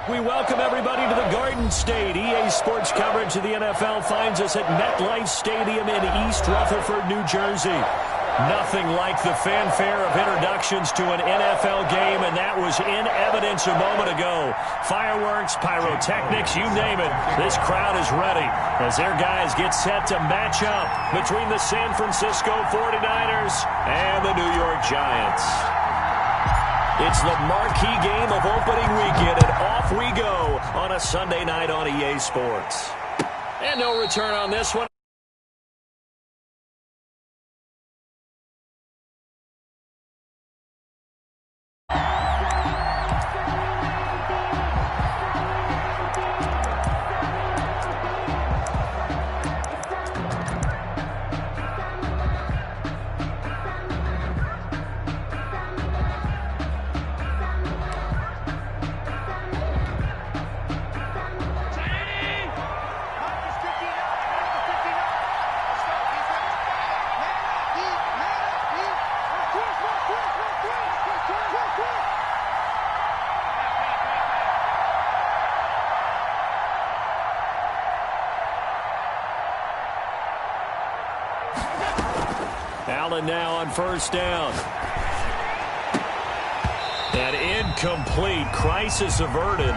We welcome everybody to the Garden State. EA Sports coverage of the NFL finds us at MetLife Stadium in East Rutherford, New Jersey. Nothing like the fanfare of introductions to an NFL game, and that was in evidence a moment ago. Fireworks, pyrotechnics, you name it. This crowd is ready as their guys get set to match up between the San Francisco 49ers and the New York Giants. It's the marquee game of opening weekend, and off we go on a Sunday night on EA Sports. And no return on this one. Allen now on first down. And incomplete. Crisis averted.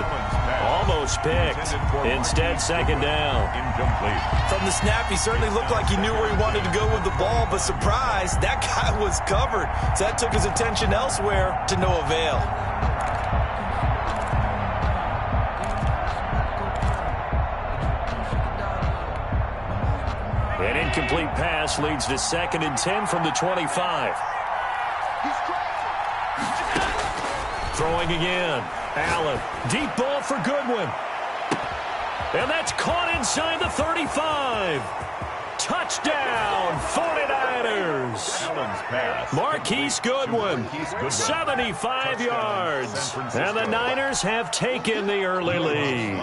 Almost picked. Instead, second down. Incomplete. From the snap, he certainly looked like he knew where he wanted to go with the ball, but surprise, that guy was covered. So that took his attention elsewhere to no avail. An incomplete pass leads to 2nd and 10 from the 25. Throwing again. Allen. Deep ball for Goodwin. And that's caught inside the 35. Touchdown, 49ers. Marquise Goodwin, 75 yards. And the Niners have taken the early lead.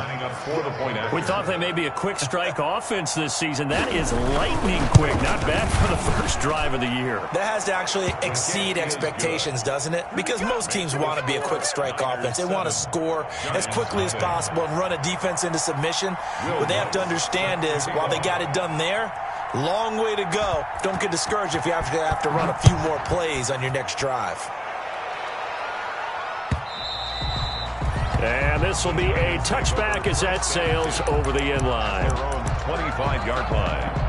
We thought they may be a quick strike offense this season. That is lightning quick. Not bad for the first drive of the year. That has to actually exceed expectations, doesn't it? Because most teams want to be a quick strike offense. They want to score as quickly as possible and run a defense into submission. What they have to understand is, while they got it done there, long way to go. Don't get discouraged if you have to run a few more plays on your next drive. And this will be a touchback as that sails over the end line. Their own 25-yard line.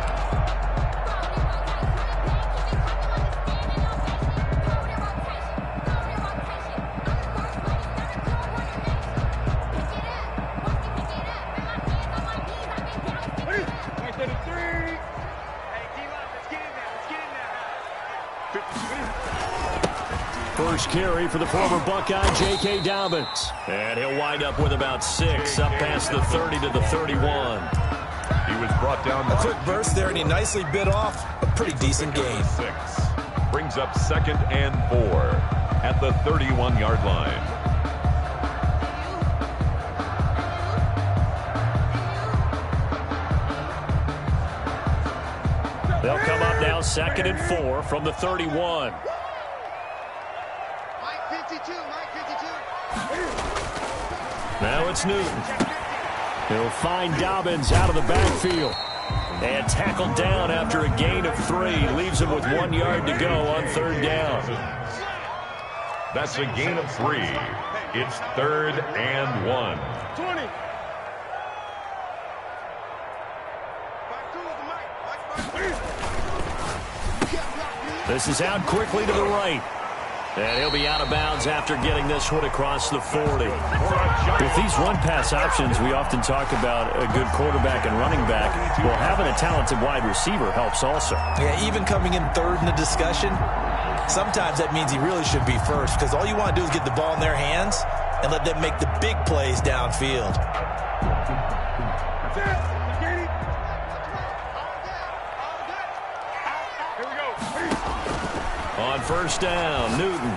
First carry for the former Buckeye, J.K. Dobbins. And he'll wind up with about 6, up past the 30 to the 31. He was brought down. A quick burst there, and he nicely bit off a pretty decent gain. 6. Brings up 2nd and 4 at the 31-yard line. They'll come up now 2nd and 4 from the 31. Now it's Newton. He'll find Dobbins out of the backfield. And tackled down after a gain of 3. Leaves him with 1 yard to go on 3rd down. That's a gain of 3. It's 3rd and 1. 20. This is out quickly to the right. And he'll be out of bounds after getting this one across the 40. With these run-pass options, we often talk about a good quarterback and running back. Well, having a talented wide receiver helps also. Yeah, even coming in 3rd in the discussion, sometimes that means he really should be first, because all you want to do is get the ball in their hands and let them make the big plays downfield. That's it. Get it. Here we go. On first down, Newton.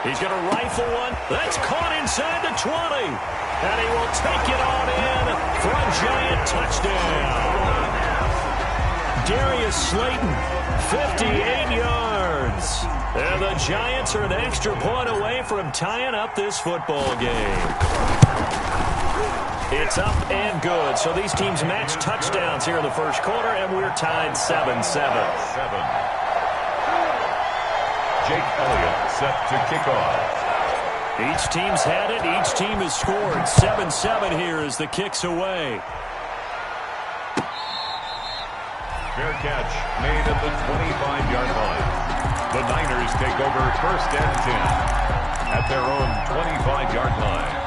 He's going to rifle one. That's caught inside the 20. And he will take it on in for a giant touchdown. Darius Slayton, 58 yards. yards. And the Giants are an extra point away from tying up this football game. It's up and good. So these teams match touchdowns here in the first quarter, and we're tied 7-7. Jake Elliott set to kick off. Each team's had it. Each team has scored. 7-7 here as the kick's away. Fair catch made at the 25-yard line. The Niners take over 1st and 10 at their own 25-yard line.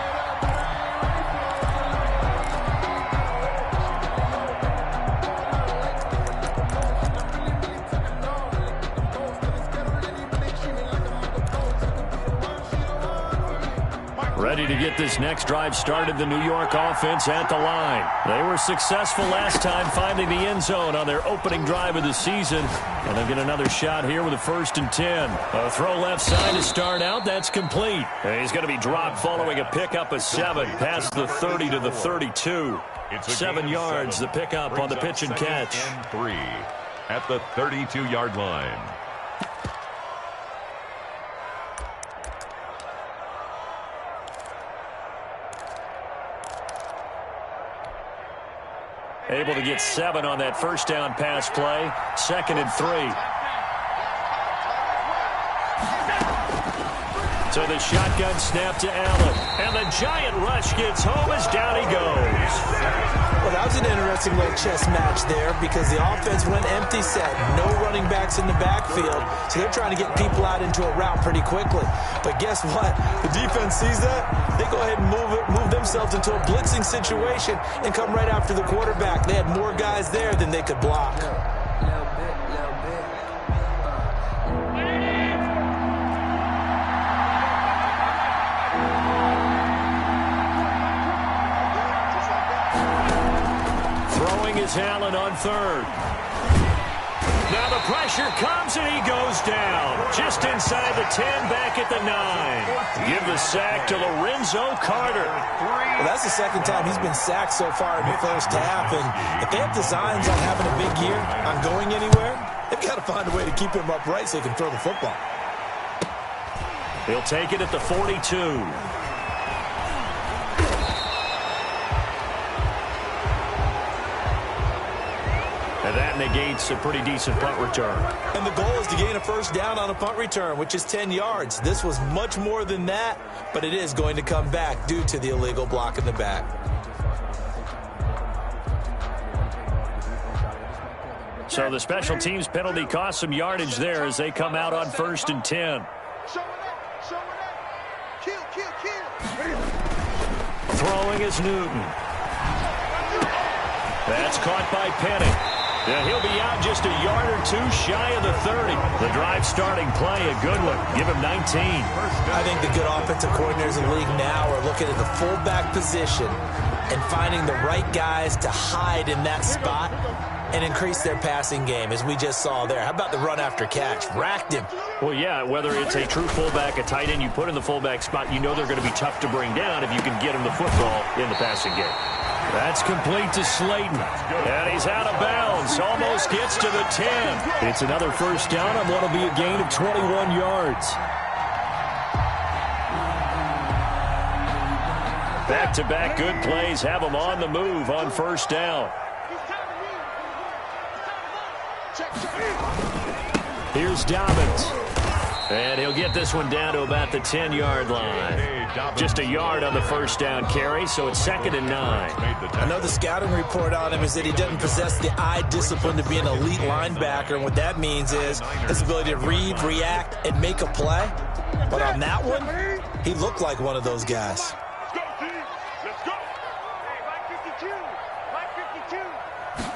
Ready to get this next drive started, the New York offense at the line. They were successful last time finding the end zone on their opening drive of the season. And they'll get another shot here with a 1st and 10. A throw left side to start out. That's complete. And he's going to be dropped following a pickup of 7 past the 30 to the 32. 7 yards, the pickup on the pitch and catch. And 3 at the 32-yard line. Able to get 7 on that first down pass play. 2nd and 3. So the shotgun snap to Allen. And the giant rush gets home as down he goes. Well, that was an interesting little chess match there because the offense went empty set. No running backs in the backfield. So they're trying to get people out into a route pretty quickly. But guess what? The defense sees that. They go ahead and move themselves into a blitzing situation and come right after the quarterback. They had more guys there than they could block. Allen on 3rd. Now the pressure comes and he goes down. Just inside the 10, back at the 9. Give the sack to Lorenzo Carter. Well, that's the 2nd time he's been sacked so far in the first half. And if they have designs on having a big year, on going anywhere, they've got to find a way to keep him upright so he can throw the football. He'll take it at the 42. And that negates a pretty decent punt return. And the goal is to gain a 1st down on a punt return, which is 10 yards. This was much more than that, but it is going to come back due to the illegal block in the back. So the special teams penalty cost some yardage there as they come out on 1st and 10. Throwing is Newton. That's caught by Penny. Yeah, he'll be out just a yard or 2 shy of the 30. The drive starting play, a good one. Give him 19. I think the good offensive coordinators in the league now are looking at the fullback position and finding the right guys to hide in that spot and increase their passing game, as we just saw there. How about the run after catch? Racked him. Well, yeah, whether it's a true fullback, a tight end you put in the fullback spot, you know they're going to be tough to bring down if you can get them the football in the passing game. That's complete to Slayton. And he's out of bounds. Almost gets to the 10. It's another 1st down on what will be a gain of 21 yards. Back-to-back good plays have them on the move on 1st down. Here's Dobbins. And he'll get this one down to about the 10-yard line. Just a yard on the 1st down carry, so it's 2nd and 9. I know the scouting report on him is that he doesn't possess the eye discipline to be an elite linebacker, and what that means is his ability to read, react, and make a play. But on that one, he looked like one of those guys. Let's go.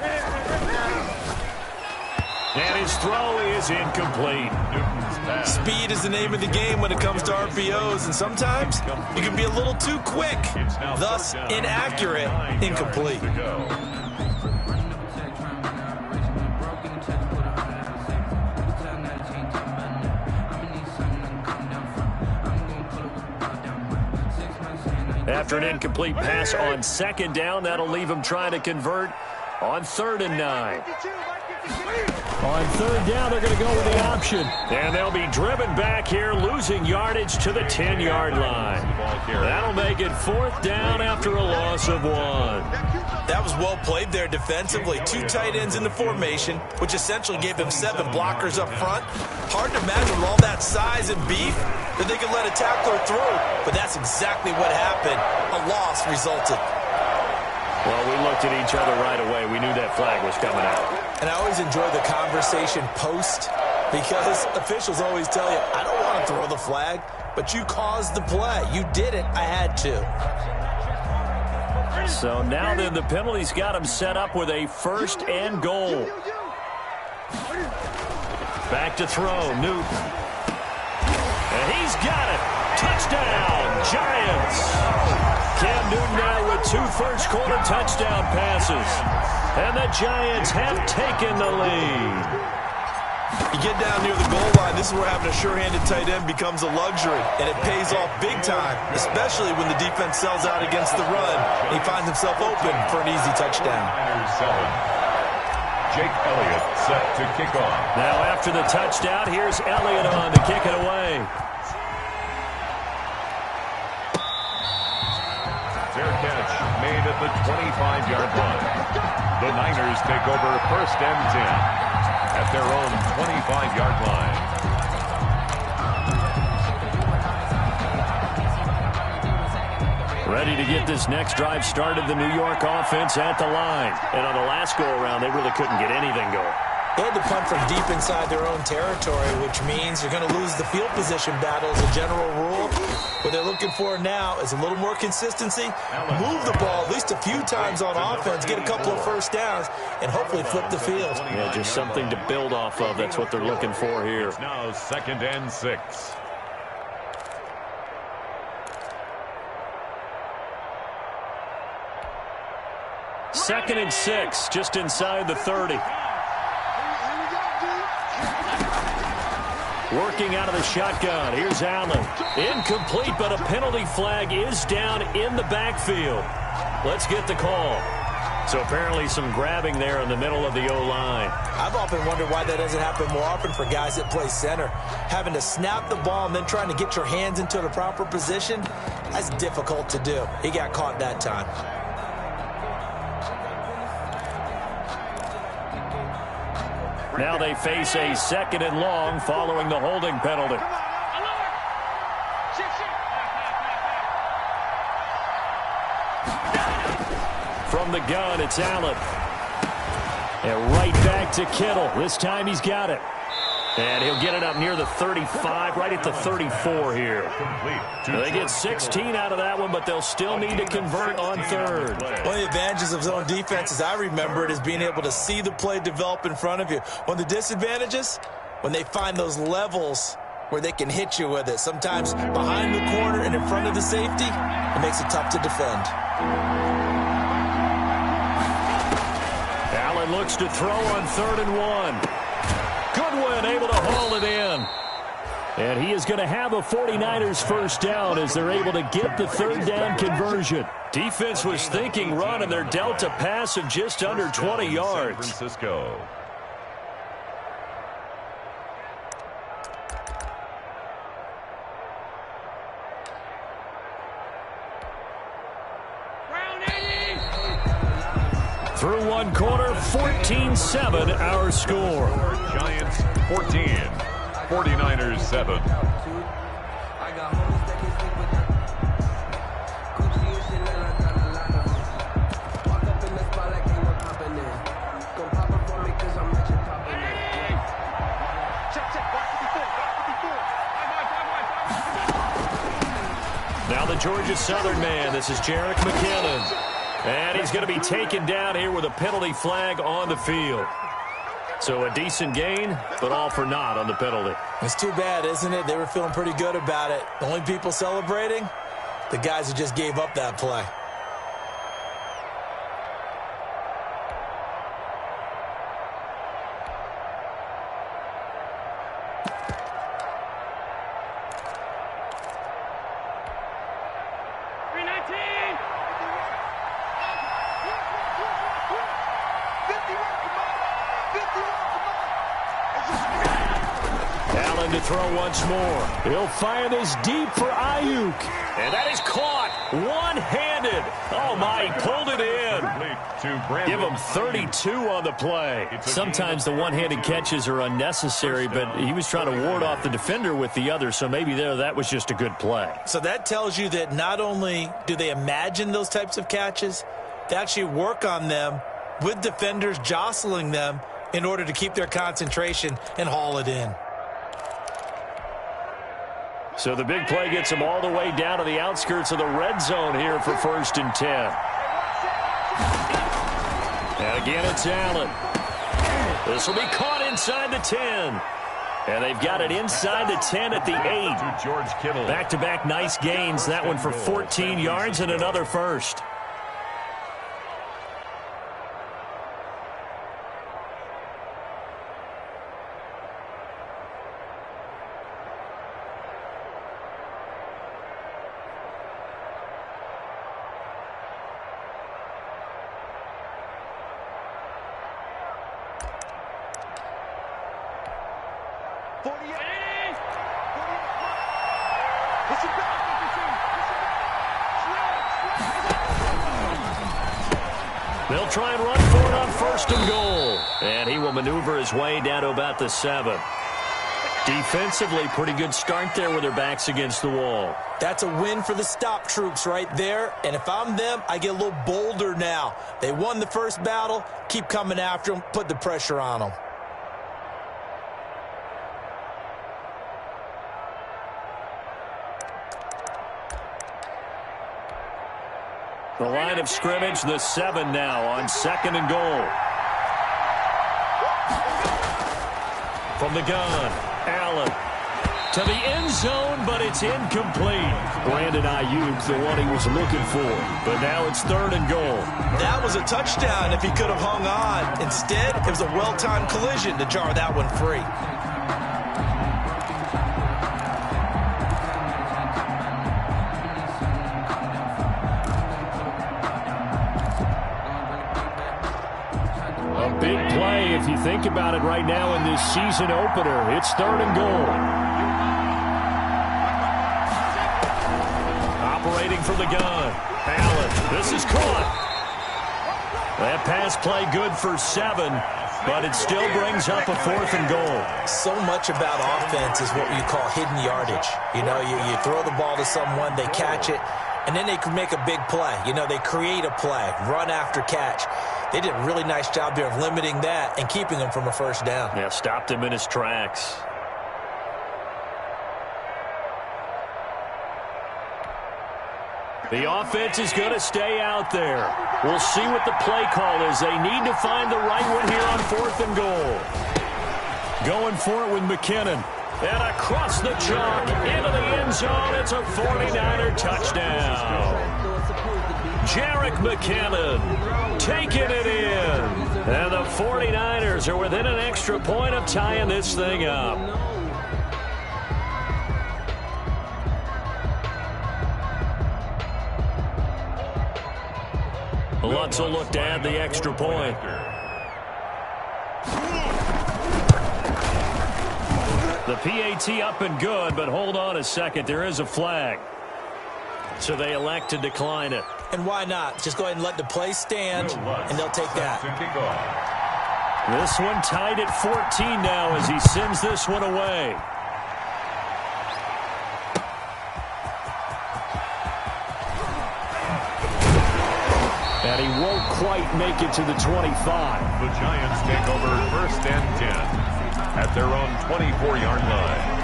Hey, 552. And his throw is incomplete. Speed is the name of the game when it comes to RPOs, and sometimes you can be a little too quick, thus inaccurate, incomplete. After an incomplete pass on 2nd down, that'll leave him trying to convert on 3rd and 9. On third down, they're going to go with the option. And they'll be driven back here, losing yardage to the 10-yard line. That'll make it fourth down after a loss of 1. That was well played there defensively. 2 tight ends in the formation, which essentially gave them 7 blockers up front. Hard to imagine with all that size and beef that they could let a tackler through. But that's exactly what happened. A loss resulted. Well, we looked at each other right away. We knew that flag was coming out. And I always enjoy the conversation post because officials always tell you, I don't want to throw the flag, but you caused the play. You did it. I had to. So now then the penalty's got him set up with a first and goal. Back to throw, Newton. And he's got it. Touchdown, Giants. Cam Newton now with 2 first-quarter touchdown passes. And the Giants have taken the lead. You get down near the goal line, this is where having a sure-handed tight end becomes a luxury, and it pays off big time, especially when the defense sells out against the run. He finds himself open for an easy touchdown. Jake Elliott set to kick off. Now after the touchdown, here's Elliott on to kick it away. Fair catch made at the 25-yard line. The Niners take over first and 10 at their own 25-yard line. Ready to get this next drive started, the New York offense at the line. And on the last go-around, they really couldn't get anything going. They had to punt from deep inside their own territory, which means you're going to lose the field position battle as a general rule. What they're looking for now is a little more consistency, move the ball at least a few times on offense, get a couple of first downs, and hopefully flip the field. Yeah, just something to build off of. That's what they're looking for here. It's now 2nd and 6. Second and 6, just inside the 30. Working out of the shotgun. Here's Allen. Incomplete, but a penalty flag is down in the backfield. Let's get the call. So apparently some grabbing there in the middle of the O-line. I've often wondered why that doesn't happen more often for guys that play center. Having to snap the ball and then trying to get your hands into the proper position, that's difficult to do. He got caught that time. Now they face a 2nd and long following the holding penalty. From the gun, it's Allen. And right back to Kittle. This time he's got it. And he'll get it up near the 35, right at the 34 here. They get 16 out of that one, but they'll still need to convert on third. One of the advantages of zone defense, as I remember it, is being able to see the play develop in front of you. One of the disadvantages, when they find those levels where they can hit you with it. Sometimes behind the corner and in front of the safety, it makes it tough to defend. Allen looks to throw on 3rd and 1. Goodwin able to haul it in. And he is going to have a 49ers first down as they're able to get the 3rd down conversion. Defense was thinking run, and they're dealt a pass of just under 20 yards. San Francisco. Through one quarter, 14-7 our score. Giants 14, 49ers 7. Now the Georgia Southern man, this is Jerick McKinnon. And he's going to be taken down here with a penalty flag on the field. So a decent gain, but all for naught on the penalty. It's too bad, isn't it? They were feeling pretty good about it. The only people celebrating, the guys who just gave up that play. Come on. 51. Nobsn to throw once more. He'll fire this deep for Ayuk. And that is caught one-handed. Oh, my, he pulled it in. Give him 32 on the play. Sometimes the one-handed catches are unnecessary, but he was trying to ward off the defender with the other, so maybe that was just a good play. So that tells you that not only do they imagine those types of catches, they actually work on them with defenders jostling them in order to keep their concentration and haul it in. So the big play gets them all the way down to the outskirts of the red zone here for 1st and 10. And again, it's Allen. This will be caught inside the 10. And they've got it inside the 10 at the 8. Back-to-back nice gains. That one for 14 yards and another first. They'll try and run for it on 1st and goal. And he will maneuver his way down to about the 7. Defensively, pretty good start there with their backs against the wall. That's a win for the stop troops right there. And if I'm them, I get a little bolder now. They won the first battle. Keep coming after them. Put the pressure on them. The line of scrimmage, the 7 now on 2nd and goal. From the gun, Allen to the end zone, but it's incomplete. Brandon Ayuk, the one he was looking for. But now it's 3rd and goal. That was a touchdown if he could have hung on. Instead, it was a well-timed collision to jar that one free. Big play if you think about it right now in this season opener. It's 3rd and goal. Operating from the gun. Allen. This is caught. That pass play good for 7, but it still brings up a 4th and goal. So much about offense is what you call hidden yardage. You know, you throw the ball to someone, they catch it, and then they can make a big play. You know, they create a play, run after catch. They did a really nice job there of limiting that and keeping him from a 1st down. Yeah, stopped him in his tracks. The offense is going to stay out there. We'll see what the play call is. They need to find the right one here on 4th and goal. Going for it with McKinnon. And across the chalk into the end zone. It's a 49er touchdown. Jerick McKinnon taking it in. And the 49ers are within an extra point of tying this thing up. Lutz will look to add the extra point. The PAT up and good, but hold on a second. There is a flag. So they elect to decline it. And why not? Just go ahead and let the play stand, and they'll take that. This one tied at 14 now as he sends this one away. And he won't quite make it to the 25. The Giants take over 1st and 10 at their own 24-yard line.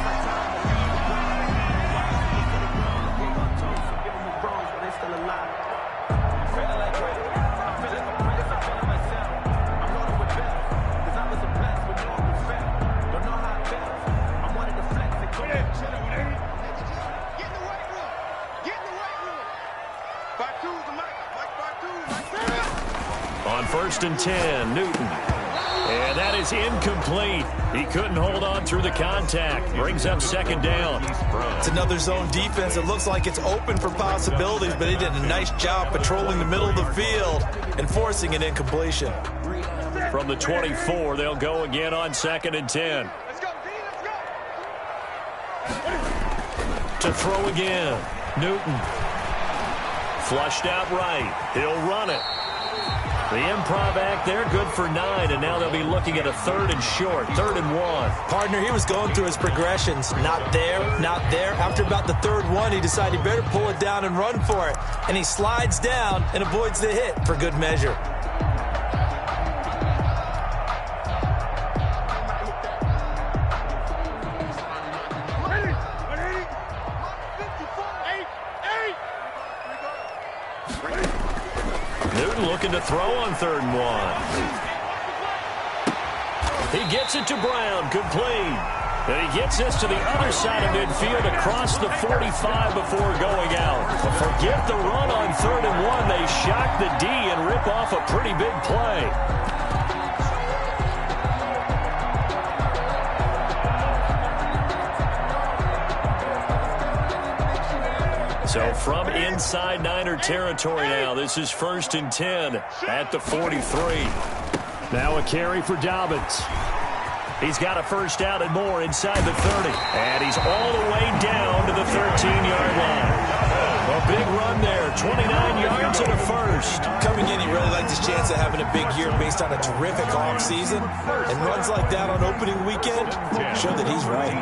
On 1st and 10, Newton. And that is incomplete. He couldn't hold on through the contact. Brings up 2nd down. It's another zone defense. It looks like it's open for possibilities, but he did a nice job patrolling the middle of the field and forcing an incompletion. From the 24, they'll go again on 2nd and 10. To throw again. Newton. Flushed out right. He'll run it. The improv act there, good for 9, and now they'll be looking at a 3rd and short, 3rd and 1. Partner, he was going through his progressions. Not there, not there. After about the 3rd one, he decided he better pull it down and run for it. And he slides down and avoids the hit for good measure. Looking to throw on 3rd and 1. He gets it to Brown, complete. And he gets this to the other side of midfield across the 45 before going out. But forget the run on 3rd and 1. They shock the D and rip off a pretty big play. So from inside Niner territory now, this is 1st and 10 at the 43. Now a carry for Dobbins. He's got a first down and more inside the 30. And he's all the way down to the 13-yard line. A big run there, 29 yards and a first. Coming in, he really liked his chance of having a big year based on a terrific offseason. And runs like that on opening weekend show that he's right.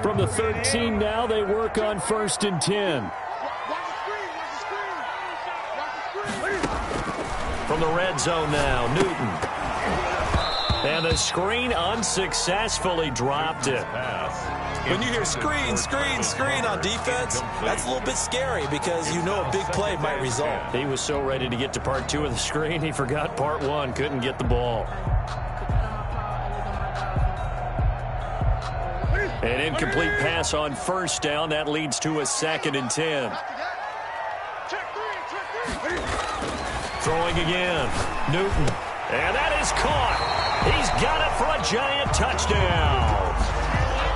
From the 13 now, they work on 1st and 10. From the red zone now, Newton. And the screen unsuccessfully dropped it. When you hear screen, screen, screen on defense, that's a little bit scary because you know a big play might result. He was so ready to get to part 2 of the screen, he forgot part 1, couldn't get the ball. An incomplete pass on 1st down. That leads to a 2nd and 10. Throwing again. Newton. And that is caught. He's got it for a giant touchdown.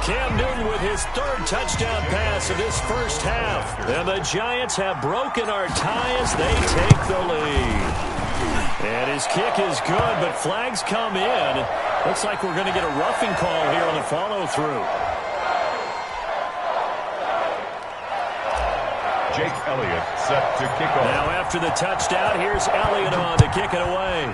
Cam Newton with his 3rd touchdown pass of this first half. And the Giants have broken our tie as they take the lead. And his kick is good, but flags come in. Looks like we're going to get a roughing call here on the follow-through. Jake Elliott set to kick off. Now after the touchdown, here's Elliott on to kick it away.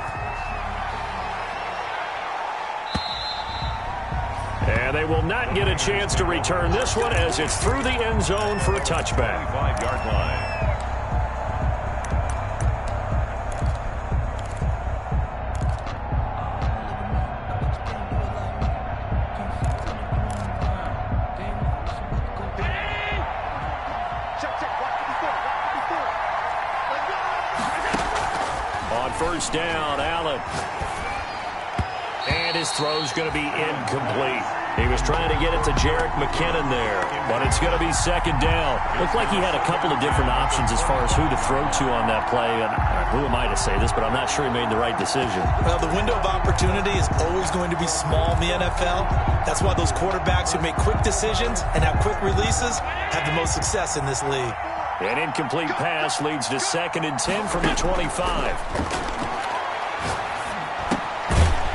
And they will not get a chance to return this one as it's through the end zone for a touchback. 5-yard line. First down, Allen. And his throw's going to be incomplete. He was trying to get it to Jerick McKinnon there, but it's going to be 2nd down. Looked like he had a couple of different options as far as who to throw to on that play. And who am I to say this, but I'm not sure he made the right decision. Well, the window of opportunity is always going to be small in the NFL. That's why those quarterbacks who make quick decisions and have quick releases have the most success in this league. An incomplete pass leads to 2nd and 10 from the 25.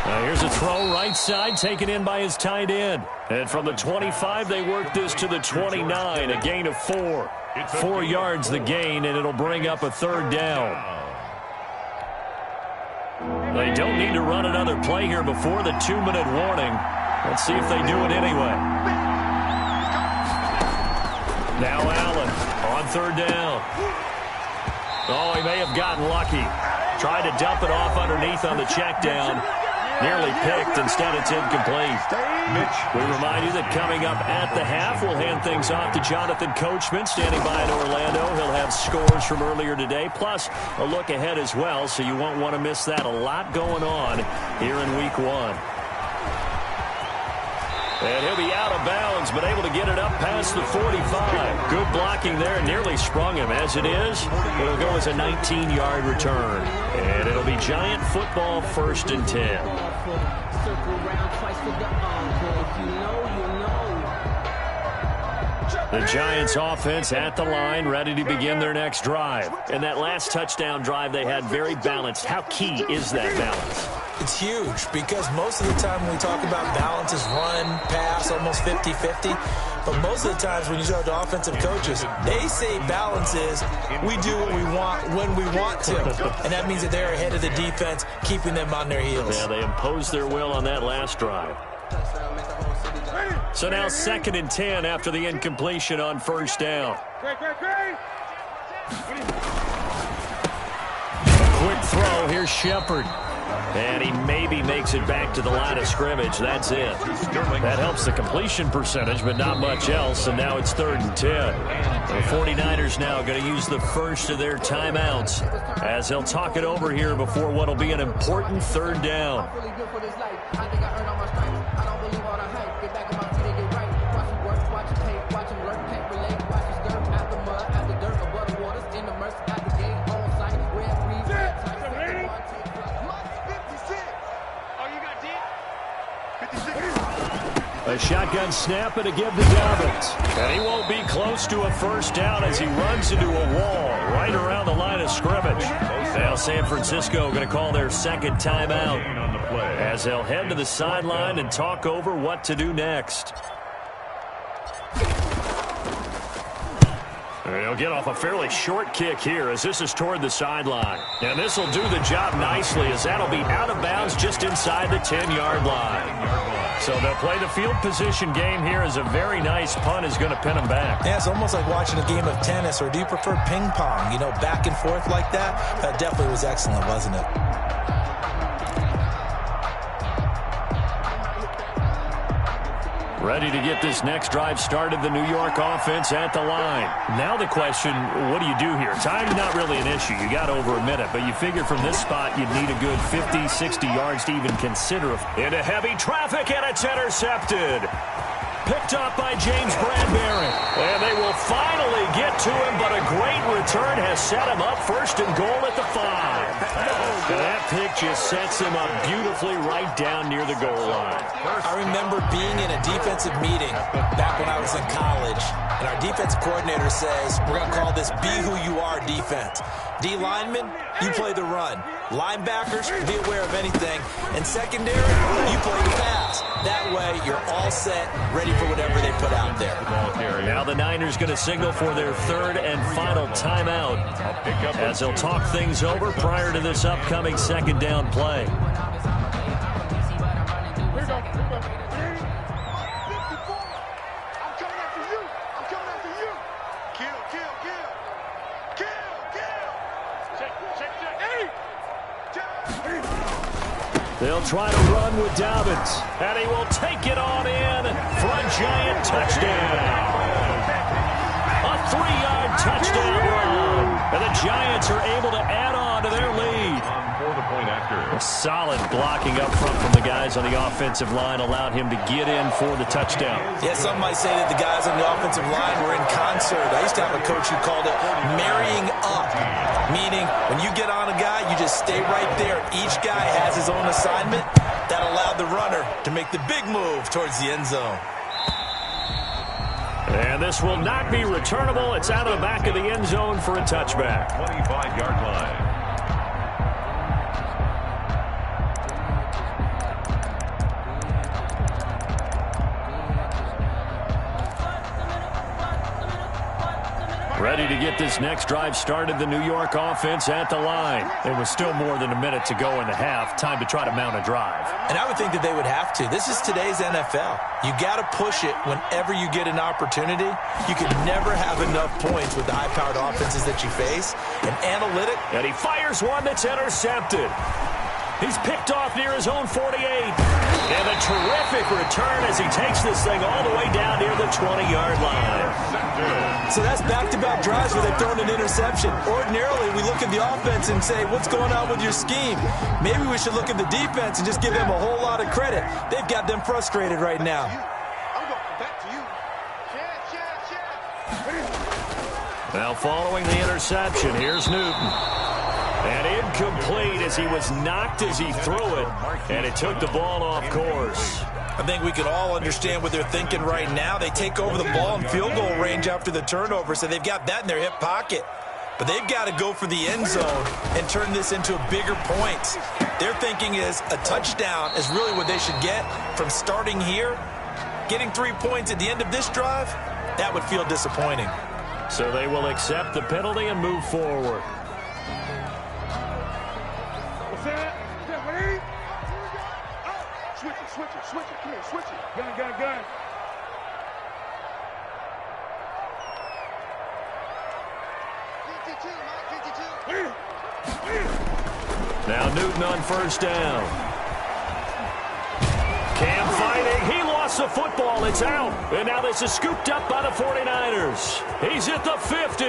Now here's a throw right side taken in by his tight end. And from the 25, they work this to the 29, a gain of 4. 4 yards the gain, and it'll bring up a 3rd down. They don't need to run another play here before the 2-minute warning. Let's see if they do it anyway. Now Allen on 3rd down. Oh, he may have gotten lucky. Tried to dump it off underneath on the check down. Nearly picked. Instead, it's incomplete. We remind you that coming up at the half, we'll hand things off to Jonathan Coachman, standing by in Orlando. He'll have scores from earlier today, plus a look ahead as well, so you won't want to miss that. A lot going on here in Week 1. And he'll be out of bounds, but able to get it up past the 45. Good blocking there, nearly sprung him. As it is, it'll go as a 19-yard return. And it'll be Giant football, 1st and 10. Circle around twice for the encore. You know. The Giants offense at the line, ready to begin their next drive. And that last touchdown drive they had very balanced. How key is that balance? It's huge because most of the time when we talk about balance is run, pass, almost 50-50. But most of the times when you talk to offensive coaches, they say balance is we do what we want when we want to. And that means that they're ahead of the defense, keeping them on their heels. Yeah, they imposed their will on that last drive. So now 2nd and 10 after the incompletion on first down. Quick throw. Here's Shepard. And he maybe makes it back to the line of scrimmage. That's it. That helps the completion percentage, but not much else. And now it's 3rd and 10. The 49ers now going to use the first of their timeouts as they'll talk it over here before what will be an important 3rd down. A shotgun snap and a give to Dobbins. And he won't be close to a first down as he runs into a wall right around the line of scrimmage. Now San Francisco going to call their 2nd timeout as they'll head to the sideline and talk over what to do next. He'll get off a fairly short kick here as this is toward the sideline. And this will do the job nicely as that'll be out of bounds just inside the 10-yard line. So they'll play the field position game here as a very nice punt is going to pin them back. Yeah, it's almost like watching a game of tennis, or do you prefer ping pong? You know, back and forth like that? That definitely was excellent, wasn't it? Ready to get this next drive started, the New York offense at the line. Now the question, what do you do here? Time's not really an issue. You got over a minute, but you figure from this spot you'd need a good 50, 60 yards to even consider. Into heavy traffic, and it's intercepted. Picked up by James Bradbury. And they will finally get to him, but a great return has set him up 1st and goal at the 5. And that pick just sets him up beautifully right down near the goal line. I remember being in a defensive meeting back when I was in college, and our defensive coordinator says, we're going to call this be who you are defense. D linemen, you play the run. Linebackers, be aware of anything. And secondary, you play the pass. That way, you're all set, ready for whatever they put out there. Now the Niners going to signal for their 3rd and final timeout as they'll talk things over prior to this upcoming 2nd down play. They'll try to run with Dobbins, and he will take it on in for a Giant touchdown. A 3-yard touchdown run, and the Giants are able to add on to their lead. A solid blocking up front from the guys on the offensive line allowed him to get in for the touchdown. Yeah, some might say that the guys on the offensive line were in concert. I used to have a coach who called it marrying up, meaning when you get on a guy, you just stay right there. Each guy has his own assignment. That allowed the runner to make the big move towards the end zone. And this will not be returnable. It's out of the back of the end zone for a touchback. 25-yard line. Ready to get this next drive started, the New York offense at the line. There was still more than a minute to go in the half. Time to try to mount a drive. And I would think that they would have to. This is today's NFL. You got to push it whenever you get an opportunity. You can never have enough points with the high-powered offenses that you face. And analytic. And he fires one that's intercepted. He's picked off near his own 48. And a terrific return as he takes this thing all the way down near the 20-yard line. So that's back-to-back drives where they've thrown an interception. Ordinarily, we look at the offense and say, what's going on with your scheme? Maybe we should look at the defense and just give them a whole lot of credit. They've got them frustrated right now. Now following the interception, here's Newton. And incomplete as he was knocked as he threw it. And it took the ball off course. I think we can all understand what they're thinking right now. They take over the ball in field goal range after the turnover, so they've got that in their hip pocket. But they've got to go for the end zone and turn this into bigger points. Their thinking is a touchdown is really what they should get from starting here. Getting 3 points at the end of this drive, that would feel disappointing. So they will accept the penalty and move forward. What's that? Switch it. Come here, switch it. Gun. Now Newton on first down. Cam fighting. He lost the football. It's out. And now this is scooped up by the 49ers. He's at the 50.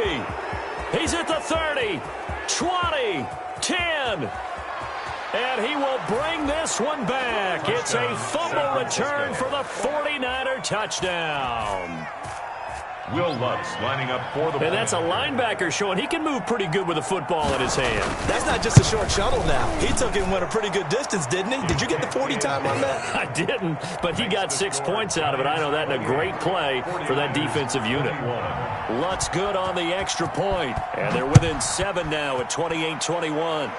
He's at the 30. 20. 10. And he will bring this one back. It's a fumble return for the 49er touchdown. Will Lutz lining up for the... And that's a linebacker showing he can move pretty good with a football in his hand. That's not just a short shuttle now. He took it and went a pretty good distance, didn't he? Did you get the 40 time on that? I didn't, but he got 6 points out of it. I know that in a great play for that defensive unit. Lutz good on the extra point. And they're within 7 now at 28-21.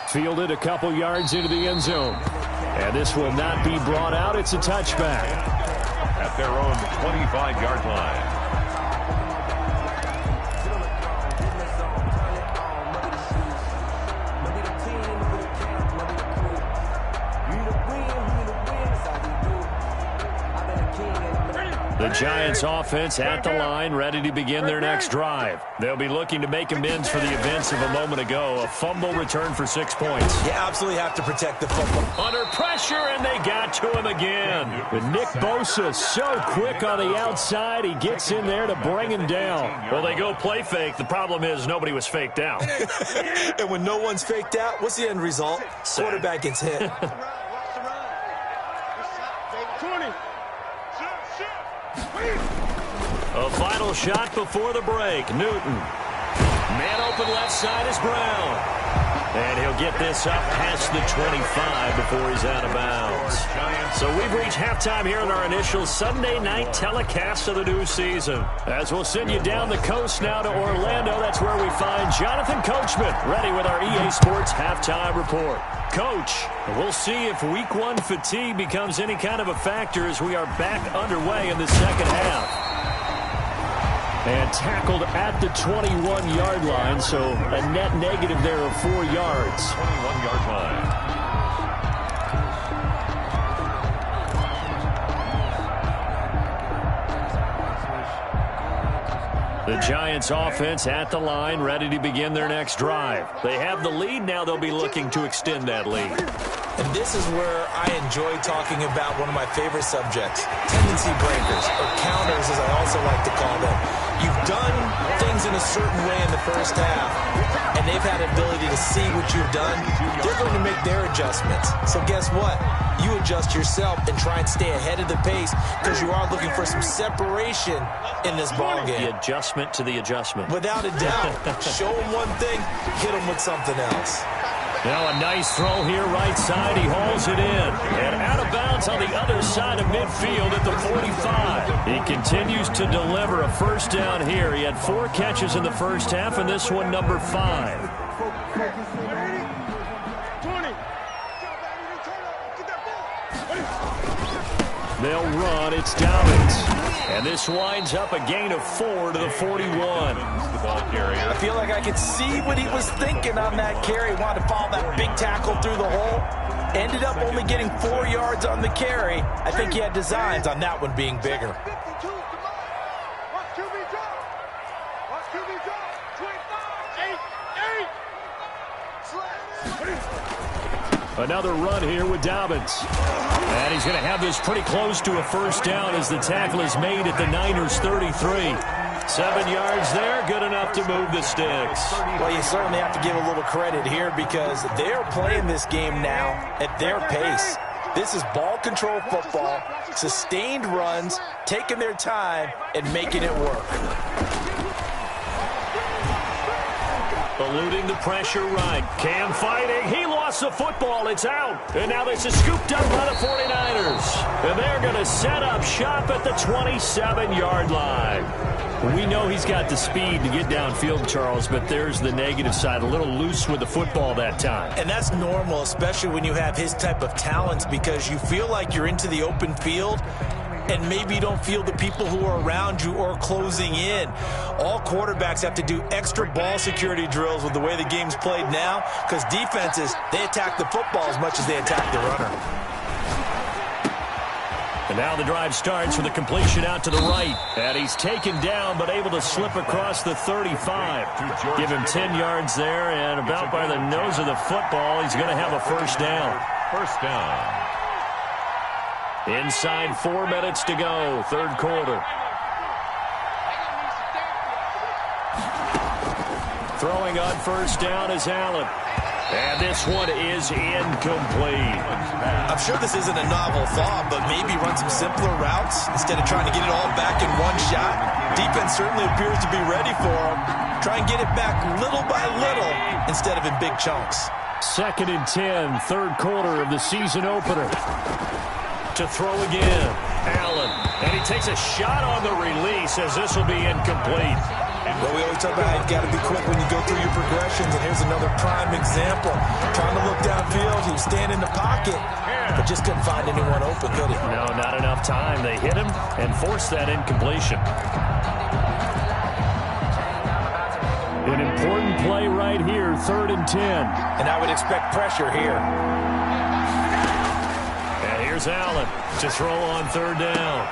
Fielded a couple yards into the end zone. And this will not be brought out. It's a touchback. At their own 25-yard line. The Giants offense at the line, ready to begin their next drive. They'll be looking to make amends for the events of a moment ago. A fumble return for 6 points. You absolutely have to protect the football. Under pressure, and they got to him again. But Nick Bosa so quick on the outside, he gets in there to bring him down. Well, they go play fake. The problem is nobody was faked out. And when no one's faked out, what's the end result? Quarterback gets hit. 20. A final shot before the break. Newton. Man open left side is Brown. And he'll get this up past the 25 before he's out of bounds. So we've reached halftime here in our initial Sunday night telecast of the new season. As we'll send you down the coast now to Orlando, that's where we find Jonathan Coachman ready with our EA Sports halftime report. Coach, we'll see if Week 1 fatigue becomes any kind of a factor as we are back underway in the second half. And tackled at the 21-yard line, so a net negative there of 4 yards. 21-yard line. The Giants offense at the line, ready to begin their next drive. They have the lead. Now they'll be looking to extend that lead. And this is where I enjoy talking about one of my favorite subjects, tendency breakers, or counters as I also like to call them. You've done things in a certain way in the first half, and they've had the ability to see what you've done. They're going to make their adjustments. So guess what? You adjust yourself and try and stay ahead of the pace because you are looking for some separation in this ballgame. The adjustment to the adjustment. Without a doubt. Show them one thing, hit them with something else. Now a nice throw here right side. He hauls it in. And out of bounds on the other side of midfield at the 45. He continues to deliver a first down here. He had 4 catches in the first half, and this one number 5. 20. They'll run. It's Dobbins. And this winds up a gain of 4 to the 41. The ball carrier. I feel like I could see what he was thinking on that carry. Wanted to follow that big tackle through the hole. Ended up only getting 4 yards on the carry. I think he had designs on that one being bigger. Another run here with Dobbins. And he's going to have this pretty close to a first down as the tackle is made at the Niners' 33. 7 yards there, good enough to move the sticks. Well, you certainly have to give a little credit here because they're playing this game now at their pace. This is ball control football, sustained runs, taking their time and making it work. Eluding the pressure right. Cam fighting. He lost the football. It's out. And now this is scooped up by the 49ers. And they're going to set up shop at the 27-yard line. We know he's got the speed to get downfield, Charles, but there's the negative side. A little loose with the football that time. And that's normal, especially when you have his type of talents, because you feel like you're into the open field and maybe you don't feel the people who are around you or closing in. All quarterbacks have to do extra ball security drills with the way the game's played now, because defenses, they attack the football as much as they attack the runner. And now the drive starts with a completion out to the right. And he's taken down but able to slip across the 35. Give him 10 yards there, and about by the nose of the football, he's going to have a first down. First down. Inside 4 minutes to go, third quarter. Throwing on first down is Allen. And this one is incomplete. I'm sure this isn't a novel thought, but maybe run some simpler routes instead of trying to get it all back in one shot. Defense certainly appears to be ready for him. Try and get it back little by little instead of in big chunks. 2nd and 10, third quarter of the season opener. To throw again, Allen. And he takes a shot on the release as this will be incomplete. Well, we always talk about how you've got to be quick when you go through your progressions, and here's another prime example. Trying to look downfield, he was standing in the pocket, but just couldn't find anyone open, could he? No, not enough time. They hit him and forced that incompletion. An important play right here, 3rd and 10. And I would expect pressure here. And here's Allen to throw on 3rd down.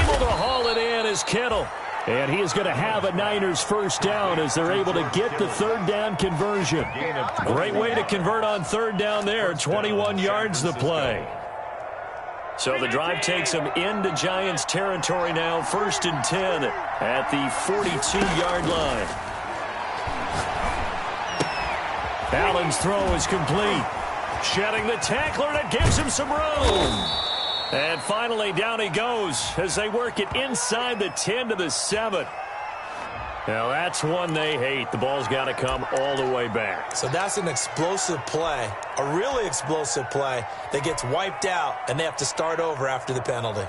Able to haul it in is Kittle. And he is going to have a Niners first down as they're able to get the 3rd down conversion. Great way to convert on 3rd down there. 21 yards the play. So the drive takes them into Giants territory now. 1st and 10 at the 42-yard line. Allen's throw is complete. Shedding the tackler, and it gives him some room. And finally, down he goes as they work it inside the 10 to the 7. Now, that's one they hate. The ball's got to come all the way back. So that's an explosive play, a really explosive play that gets wiped out, and they have to start over after the penalty.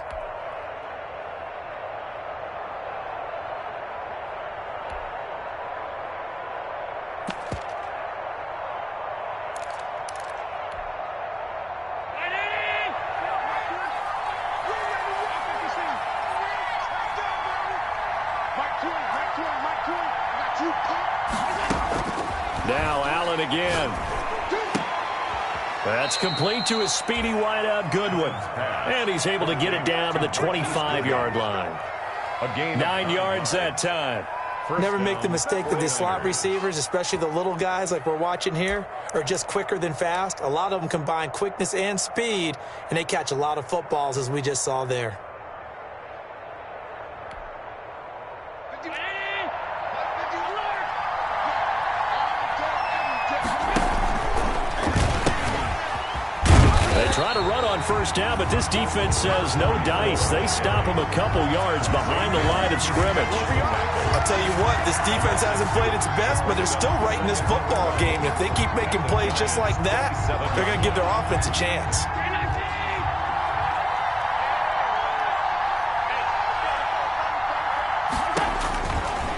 Now Allen again. That's complete to his speedy wideout Goodwin. And he's able to get it down to the 25-yard line. 9 yards that time. Never make the mistake that the slot receivers, especially the little guys like we're watching here, are just quicker than fast. A lot of them combine quickness and speed, and they catch a lot of footballs, as we just saw there. Try to run on first down, but this defense says no dice. They stop him a couple yards behind the line of scrimmage. I'll tell you what, this defense hasn't played its best, but they're still right in this football game. If they keep making plays just like that, they're going to give their offense a chance.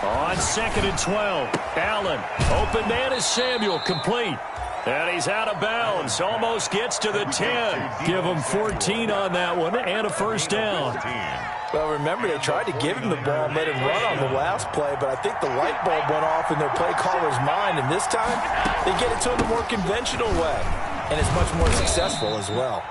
On 2nd and 12, Allen. Open man is Samuel, complete. And he's out of bounds. Almost gets to the 10. Give him 14 on that one and a first down. Well, remember, they tried to give him the ball and let him run on the last play, but I think the light bulb went off in their play caller's mind, and this time they get it to him the more conventional way, and it's much more successful as well.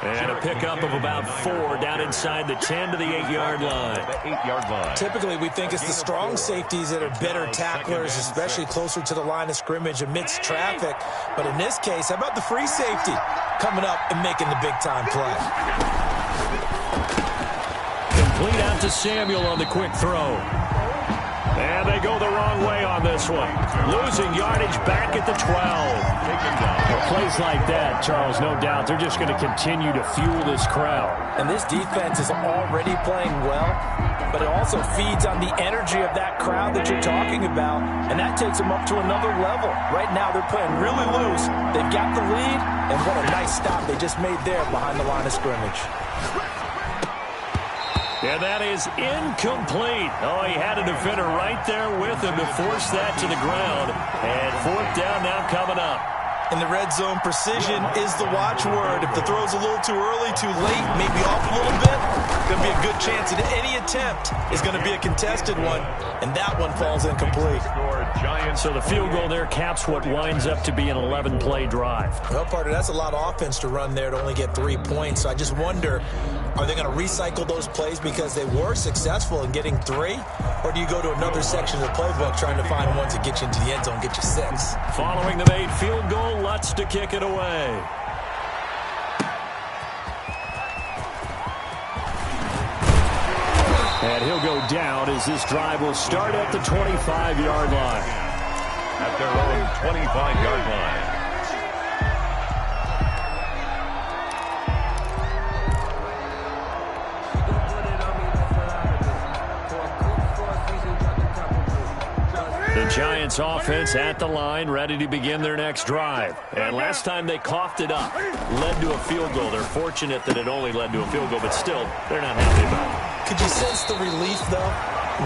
And a pickup of about 4 down inside the 10 to the 8-yard line. Typically, we think it's the strong safeties that are better tacklers, especially closer to the line of scrimmage amidst traffic. But in this case, how about the free safety coming up and making the big-time play? Complete out to Samuel on the quick throw. And they go the wrong way on this one. Losing yardage back at the 12. Well, plays like that, Charles, no doubt, they're just going to continue to fuel this crowd. And this defense is already playing well, but it also feeds on the energy of that crowd that you're talking about, and that takes them up to another level. Right now, they're playing really loose. They've got the lead, and what a nice stop they just made there behind the line of scrimmage. And that is incomplete. Oh, he had a defender right there with him to force that to the ground. And fourth down now coming up. In the red zone, precision is the watchword. If the throw's a little too early, too late, maybe off a little bit, going to be a good chance that any attempt is going to be a contested one, and that one falls incomplete. So the field goal there caps what winds up to be an 11-play drive. Well, partner, that's a lot of offense to run there to only get 3 points. So I just wonder, are they going to recycle those plays because they were successful in getting 3? Or do you go to another section of the playbook trying to find ones that get you into the end zone, get you 6? Following the made field goal, Lutz to kick it away. And he'll go down as this drive will start at the 25-yard line. At their own 25-yard line. The Giants offense at the line, ready to begin their next drive. And last time they coughed it up, led to a field goal. They're fortunate that it only led to a field goal, but still, they're not happy about it. Could you sense the relief, though,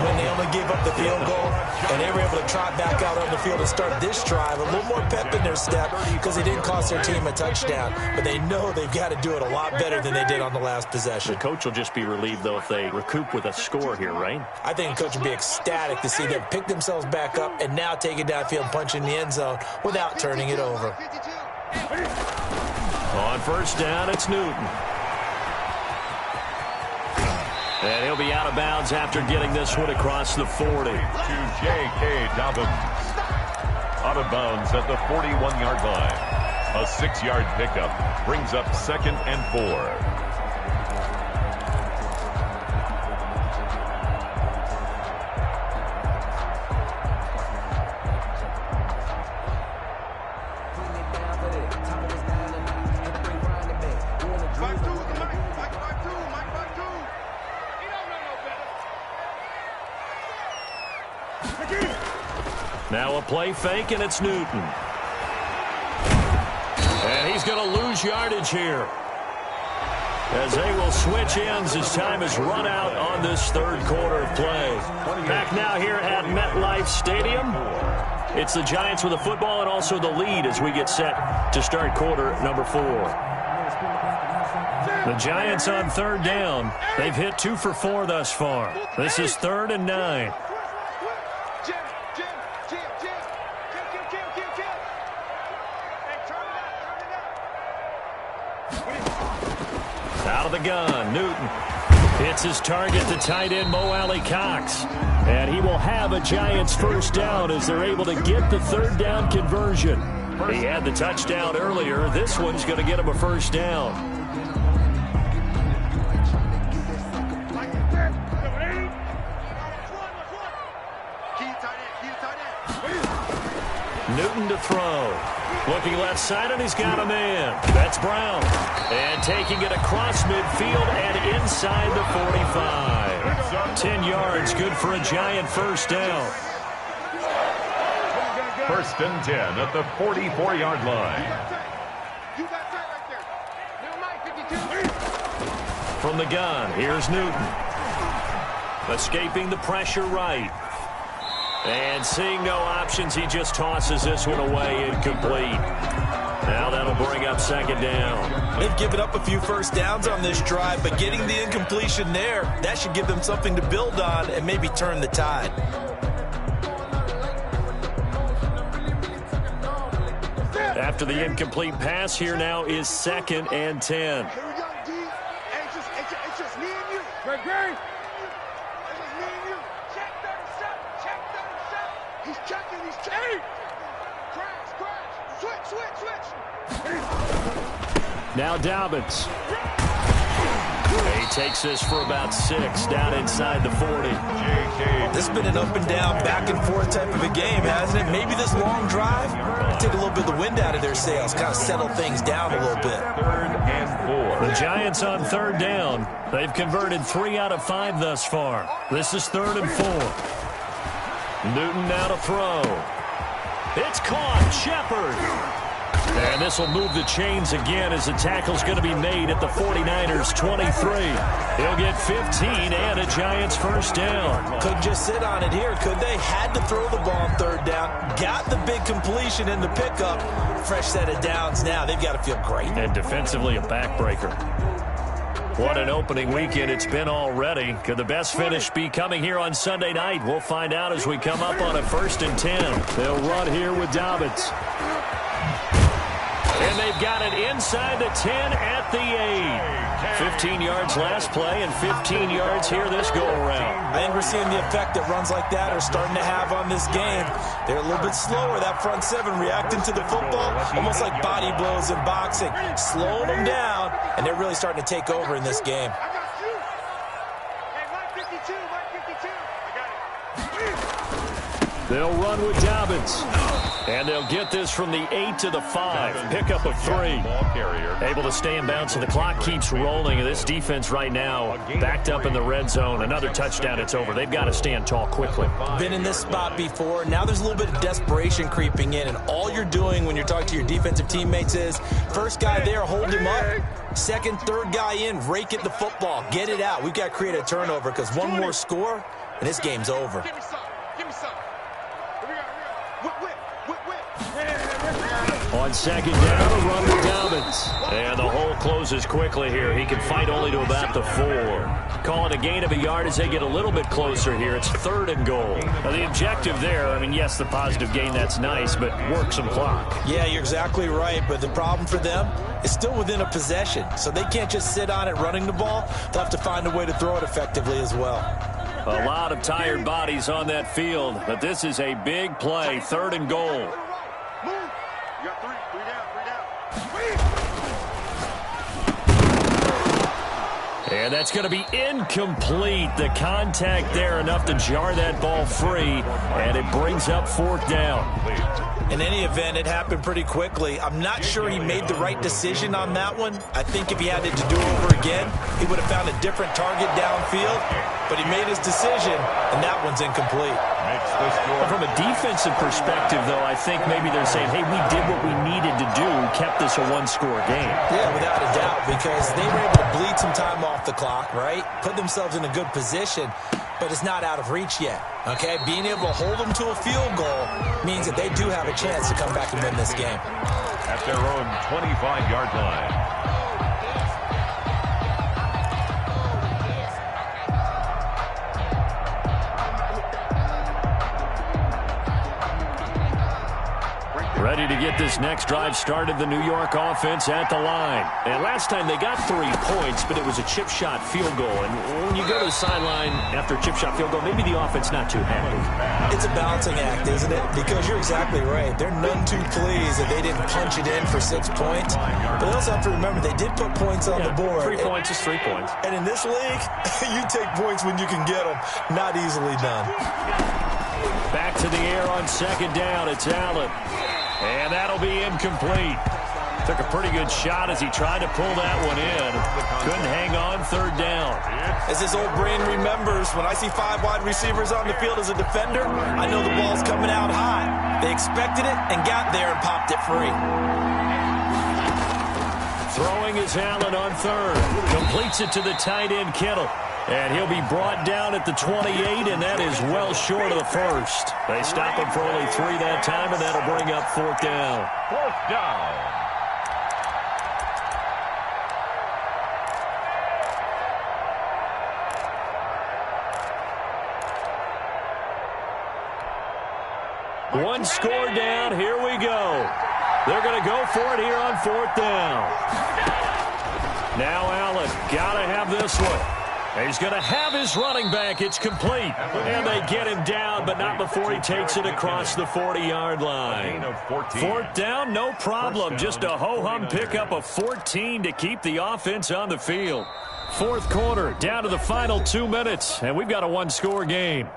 when they only gave up the field goal and they were able to trot back out on the field and start this drive? A little more pep in their step because they didn't cost their team a touchdown, but they know they've got to do it a lot better than they did on the last possession. The coach will just be relieved, though, if they recoup with a score here, right? I think the coach will be ecstatic to see them pick themselves back up and now take it downfield and punch in the end zone without turning it over. On first down, it's Newton. And he'll be out of bounds after getting this one across the 40. To J.K. Dobbins. Out of bounds at the 41-yard line. A 6-yard pickup brings up 2nd and 4. Now a play fake, and it's Newton. And he's going to lose yardage here, as they will switch ends as time is run out on this third quarter of play. Back now here at MetLife Stadium. It's the Giants with the football and also the lead as we get set to start quarter number 4. The Giants on third down. They've hit 2 for 4 thus far. This is 3rd and 9. Out of the gun, Newton hits his target, the tight end Mo Alley-Cox. And he will have a Giants first down as they're able to get the third down conversion. He had the touchdown earlier. This one's going to get him a first down. Newton to throw. Looking left side, and he's got a man. That's Brown. And taking it across midfield and inside the 45. 10 yards, good for a Giant first down. 1st and 10 at the 44-yard line. From the gun, here's Newton. Escaping the pressure right. And seeing no options, he just tosses this one away, incomplete. Now that'll bring up 2nd down. They've given up a few first downs on this drive, but getting the incompletion there, that should give them something to build on and maybe turn the tide. After the incomplete pass, here now is 2nd and 10. Here we go, D. It's just me and you. Great. It's just me and you. Check 37. He's checking. Crash. Switch. Now Dobbins. He takes this for about 6 down inside the 40. This has been an up and down, back and forth type of a game, hasn't it? Maybe this long drive take a little bit of the wind out of their sails, kind of settle things down a little bit. 3rd and 4. The Giants on 3rd down. They've converted 3 out of 5 thus far. This is 3rd and 4. Newton now to throw. It's caught. Shepard. And this will move the chains again as the tackle's going to be made at the 49ers 23. He'll get 15 and a Giants first down. Couldn't just sit on it here, could they? Had to throw the ball on 3rd down. Got the big completion in the pickup. Fresh set of downs now. They've got to feel great. And defensively a backbreaker. What an opening weekend it's been already. Could the best finish be coming here on Sunday night? We'll find out as we come up on a 1st and 10. They'll run here with Dobbins. And they've got it inside the 10 at the 8. 15 yards last play and 15 yards here this go-around. I think we're seeing the effect that runs like that are starting to have on this game. They're a little bit slower, that front 7, reacting to the football, almost like body blows in boxing, slowing them down, and they're really starting to take over in this game. I got you. Hey, Mike 52, Mike 52. I got it. They'll run with Dobbins. And they'll get this from the 8 to the 5. Pickup of 3. Able to stay in bounds, and the clock keeps rolling. And this defense right now backed up in the red zone. Another touchdown, it's over. They've got to stand tall quickly. Been in this spot before. Now there's a little bit of desperation creeping in. And all you're doing when you're talking to your defensive teammates is, first guy there, hold him up. Second, third guy in, rake at the football. Get it out. We've got to create a turnover because one more score, and this game's over. Give me some. Give me some. Here we go. Whip. On 2nd down, a run with Dobbins. And the hole closes quickly here. He can fight only to about the 4. Call it a gain of a yard as they get a little bit closer here. It's 3rd and goal. Now, the objective there, I mean, yes, the positive gain, that's nice, but work some clock. Yeah, you're exactly right, but the problem for them is still within a possession, so they can't just sit on it running the ball. They'll have to find a way to throw it effectively as well. A lot of tired bodies on that field, but this is a big play, 3rd and goal. Move. You got 3 down. And that's going to be incomplete. The contact there enough to jar that ball free, and it brings up 4th down. In any event, it happened pretty quickly. I'm not sure he made the right decision on that one. I think if he had it to do over again, he would have found a different target downfield. But he made his decision, and that one's incomplete. From a defensive perspective, though, I think maybe they're saying, hey, we did what we needed to do, kept this a 1-score game. Yeah, without a doubt, because they were able to bleed some time off the clock, right? Put themselves in a good position, but it's not out of reach yet, okay? Being able to hold them to a field goal means that they do have a chance to come back and win this game. At their own 25-yard line. Ready to get this next drive started, the New York offense at the line. And last time they got 3 points, but it was a chip shot field goal. And when you go to the sideline after a chip shot field goal, maybe the offense not too happy. It's a balancing act, isn't it? Because you're exactly right. They're none too pleased that they didn't punch it in for 6 points. But they also have to remember they did put points on the board. 3 points is 3 points. And in this league, you take points when you can get them. Not easily done. Back to the air on 2nd down. It's Allen. And that'll be incomplete. Took a pretty good shot as he tried to pull that one in. Couldn't hang on 3rd down. As his old brain remembers, when I see 5 wide receivers on the field as a defender, I know the ball's coming out hot. They expected it and got there and popped it free. Throwing is Allen on 3rd. Completes it to the tight end, Kittle. And he'll be brought down at the 28, and that is well short of the 1st. They stop him for only 3 that time, and that'll bring up 4th down. 4th down. One score down. Here we go. They're going to go for it here on 4th down. Now Allen got to have this one. He's going to have his running back. It's complete. And they get him down, but not before he takes it across the 40-yard line. Fourth down, no problem. Just a ho-hum pickup of 14 to keep the offense on the field. Fourth quarter, down to the final 2 minutes, and we've got a one-score game.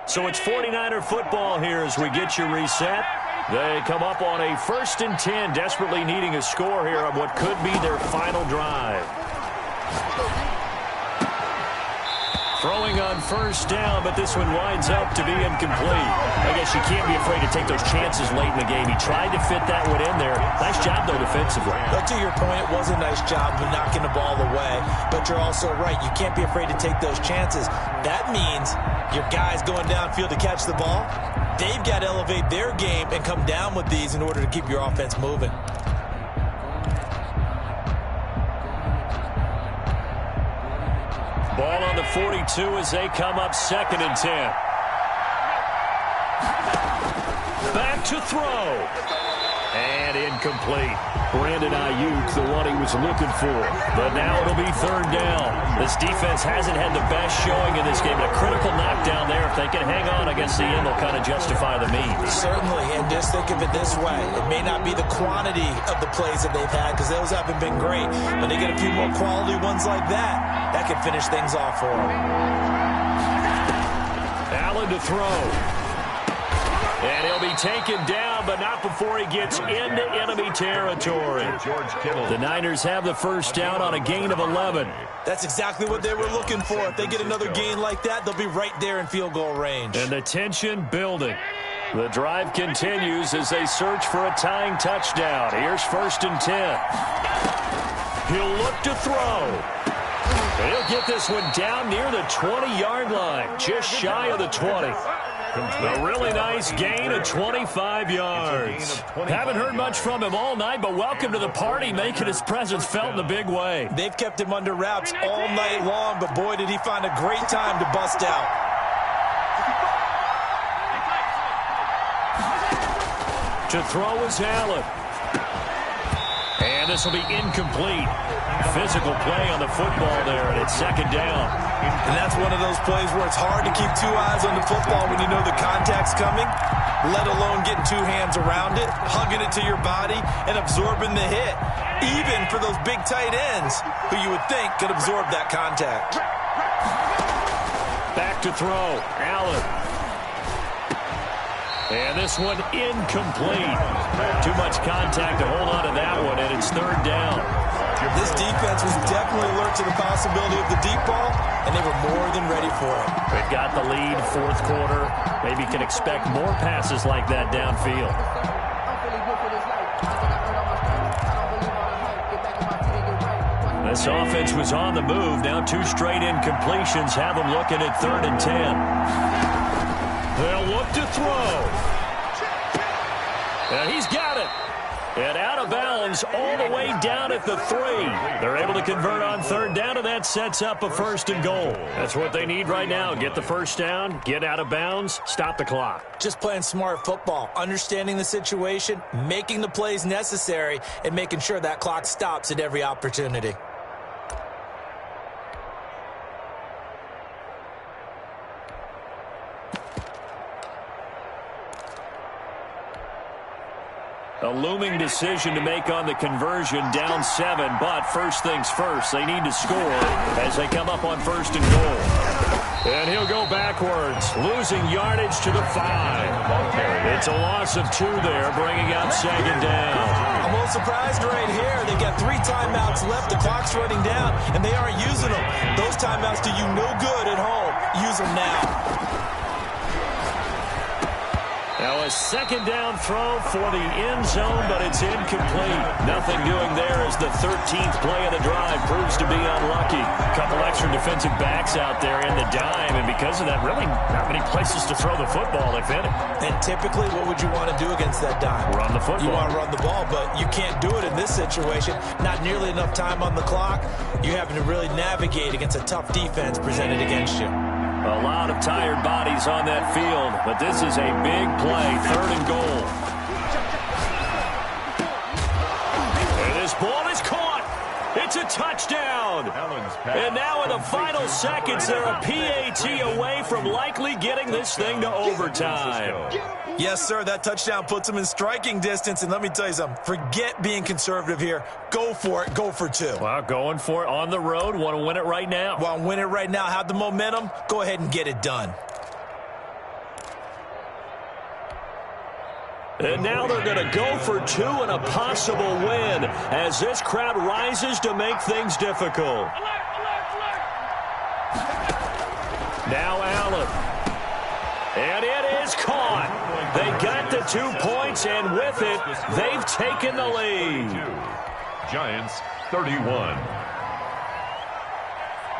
So it's 49er football here as we get you reset. They come up on a 1st and 10, desperately needing a score here on what could be their final drive. Throwing on 1st down, but this one winds up to be incomplete. I guess you can't be afraid to take those chances late in the game. He tried to fit that one in there. Nice job, though, defensively. But to your point, it was a nice job of knocking the ball away. But you're also right. You can't be afraid to take those chances. That means your guys going downfield to catch the ball, they've got to elevate their game and come down with these in order to keep your offense moving. Ball on the 42 as they come up 2nd and 10. Back to throw. And incomplete. Brandon Ayuk, the one he was looking for. But now it'll be 3rd down. This defense hasn't had the best showing in this game. A critical knockdown there. If they can hang on against the end, they'll kind of justify the means. Certainly, and just think of it this way. It may not be the quantity of the plays that they've had because those haven't been great. But they get a few more quality ones like that, that could finish things off for them. Allen to throw. And he'll be taken down, but not before he gets into enemy territory. The Niners have the 1st down on a gain of 11. That's exactly what they were looking for. If they get another gain like that, they'll be right there in field goal range. And the tension building. The drive continues as they search for a tying touchdown. Here's 1st and 10. He'll look to throw. And he'll get this one down near the 20-yard line, just shy of the 20. A really nice gain of 25 yards. Haven't heard much from him all night, but welcome to the party, making his presence felt in a big way. They've kept him under wraps all night long, but boy, did he find a great time to bust out. To throw is Allen. And this will be incomplete. Physical play on the football there, and it's 2nd down. And that's one of those plays where it's hard to keep 2 eyes on the football when you know the contact's coming, let alone getting 2 hands around it, hugging it to your body, and absorbing the hit, even for those big tight ends who you would think could absorb that contact. Back to throw. Allen. And this one incomplete. Too much contact to hold on to that one, and it's 3rd down. This defense was definitely alert to the possibility of the deep ball, and they were more than ready for it. They've got the lead, 4th quarter. Maybe can expect more passes like that downfield. This offense was on the move. Now 2 straight incompletions have them looking at 3rd and 10. They'll look to throw. And he's got it. And out of bounds all the way down at the 3. They're able to convert on 3rd down, and that sets up a 1st and goal. That's what they need right now. Get the 1st down, get out of bounds, stop the clock. Just playing smart football, understanding the situation, making the plays necessary, and making sure that clock stops at every opportunity. A looming decision to make on the conversion, down 7, but first things first, they need to score as they come up on 1st and goal. And he'll go backwards, losing yardage to the 5. It's a loss of 2 there, bringing up 2nd down. I'm a little surprised right here. They've got 3 timeouts left. The clock's running down, and they aren't using them. Those timeouts do you no good at home. Use them now. Now a 2nd down throw for the end zone, but it's incomplete. Nothing doing there as the 13th play of the drive proves to be unlucky. A couple extra defensive backs out there in the dime, and because of that, really not many places to throw the football, if any. And typically, what would you want to do against that dime? Run the football. You want to run the ball, but you can't do it in this situation. Not nearly enough time on the clock. You're having to really navigate against a tough defense presented against you. A lot of tired bodies on that field, but this is a big play, 3rd and goal. And this It's a touchdown. And now in the final seconds, they're a PAT away from likely getting this thing to overtime. Yes, sir, that touchdown puts them in striking distance. And let me tell you something, forget being conservative here. Go for it. Go for two. Well, going for it on the road. Want to win it right now. Want to win it right now. Have the momentum. Go ahead and get it done. And now they're going to go for two and a possible win as this crowd rises to make things difficult. Now Allen. And it is caught. They got the 2 points, and with it, they've taken the lead. Giants 31.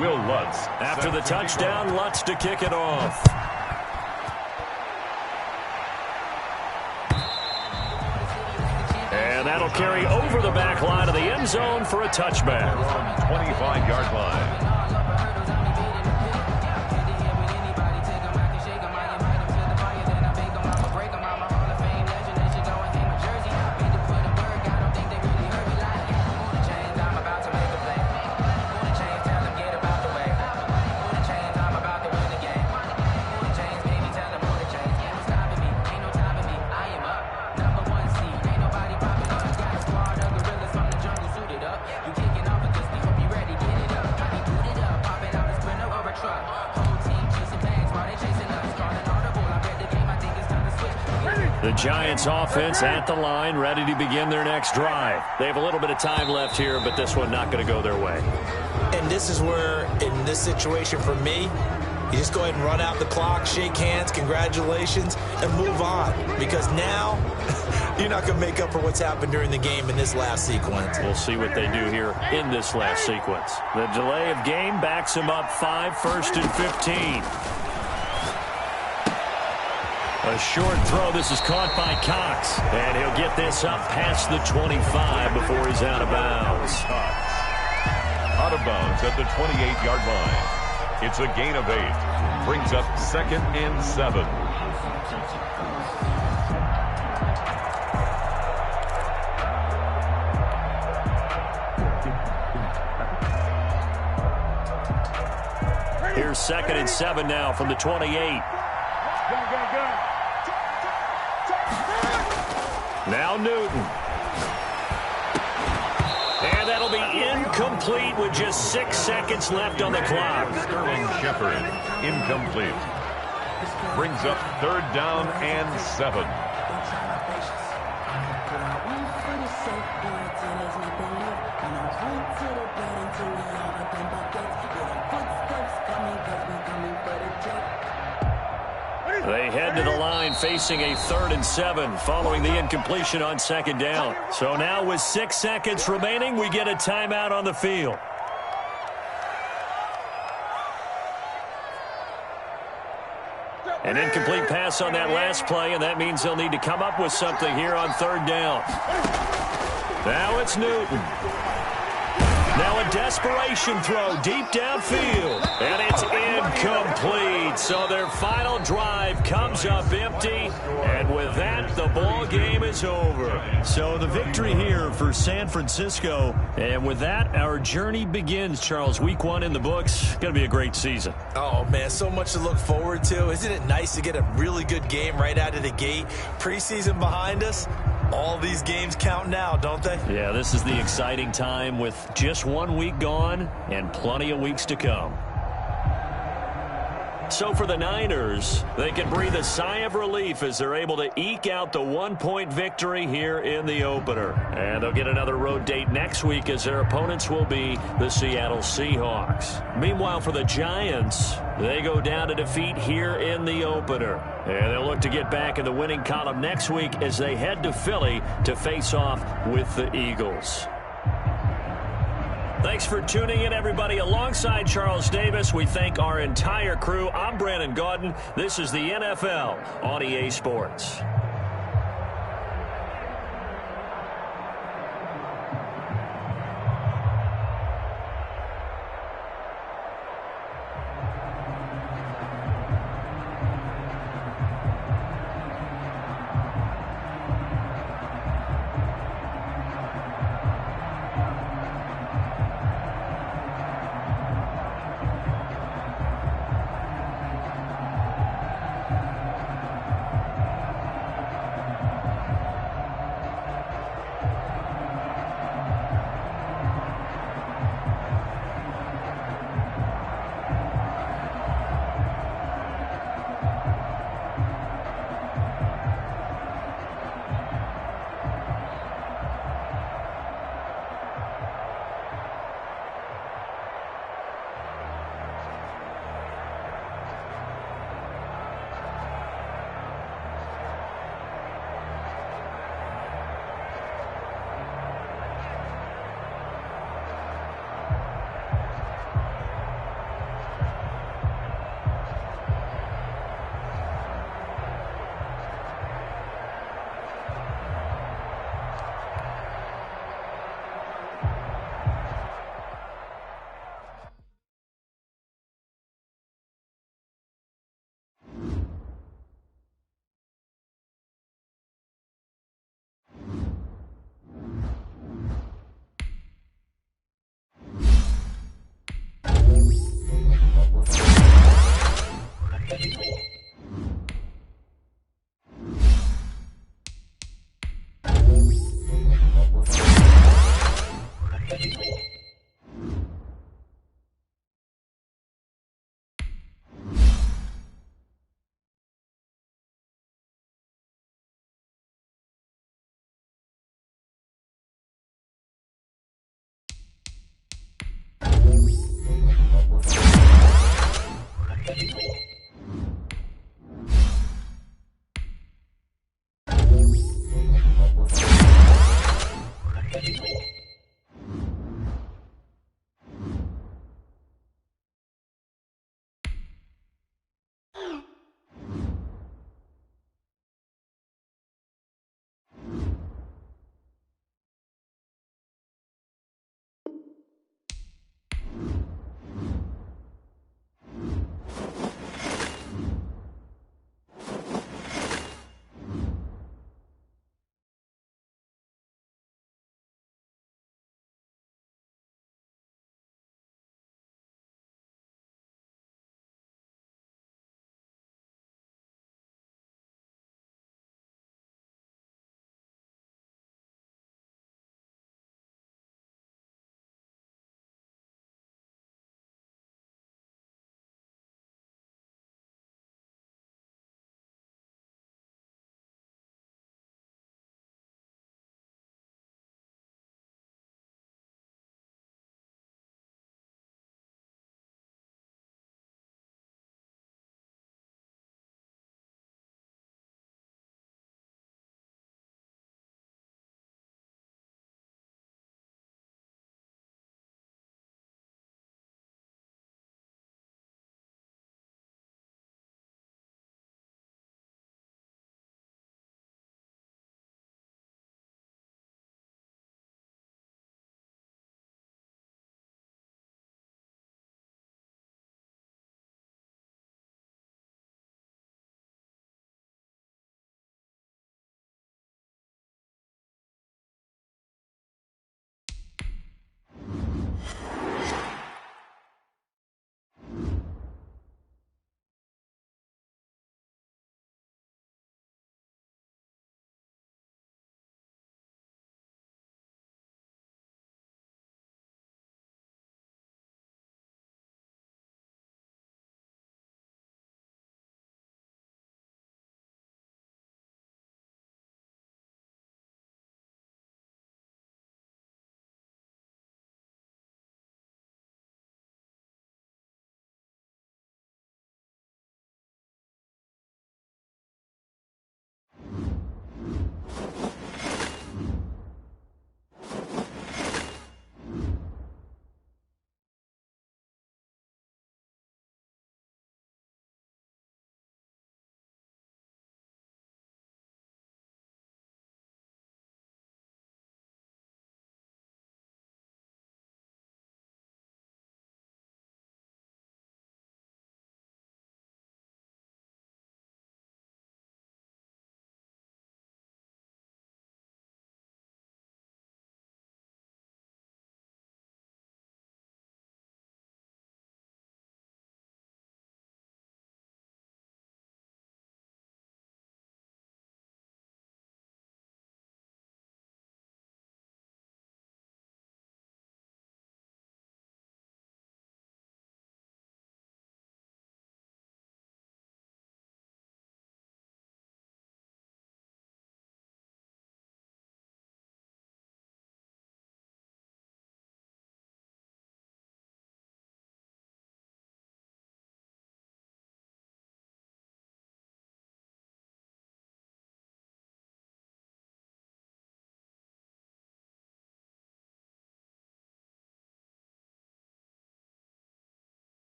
Will Lutz. After the touchdown, Lutz to kick it off. And that'll carry over the back line of the end zone for a touchback. 25-yard line. The Giants offense at the line, ready to begin their next drive. They have a little bit of time left here, but this one not going to go their way. And this is where, in this situation for me, you just go ahead and run out the clock, shake hands, congratulations, and move on. Because now, you're not going to make up for what's happened during the game in this last sequence. We'll see what they do here in this last sequence. The delay of game backs them up 5, 1st and 15. A short throw. This is caught by Cox. And he'll get this up past the 25 before he's out of bounds. Out of bounds at the 28-yard line. It's a gain of 8. Brings up 2nd and 7. Here's 2nd and 7 now from the 28. Now Newton. And that'll be incomplete with just 6 seconds left on the clock. Sterling Shepard, incomplete. Brings up 3rd down and 7. They head to the line facing a 3rd and 7 following the incompletion on 2nd down. So now with 6 seconds remaining, we get a timeout on the field. An incomplete pass on that last play, and that means they'll need to come up with something here on 3rd down. Now it's Newton. Now a desperation throw deep downfield, and it's incomplete. So their final drive comes up empty, and with that, the ball game is over. So the victory here for San Francisco, and with that, our journey begins, Charles. Week 1 in the books. Going to be a great season. Oh, man, so much to look forward to. Isn't it nice to get a really good game right out of the gate? Preseason behind us. All these games count now, don't they? Yeah, this is the exciting time with just 1 week gone and plenty of weeks to come. So for the Niners, they can breathe a sigh of relief as they're able to eke out the 1-point victory here in the opener. And they'll get another road date next week as their opponents will be the Seattle Seahawks. Meanwhile, for the Giants, they go down to defeat here in the opener. And they'll look to get back in the winning column next week as they head to Philly to face off with the Eagles. Thanks for tuning in, everybody. Alongside Charles Davis, we thank our entire crew. I'm Brandon Gaudin. This is the NFL on EA Sports.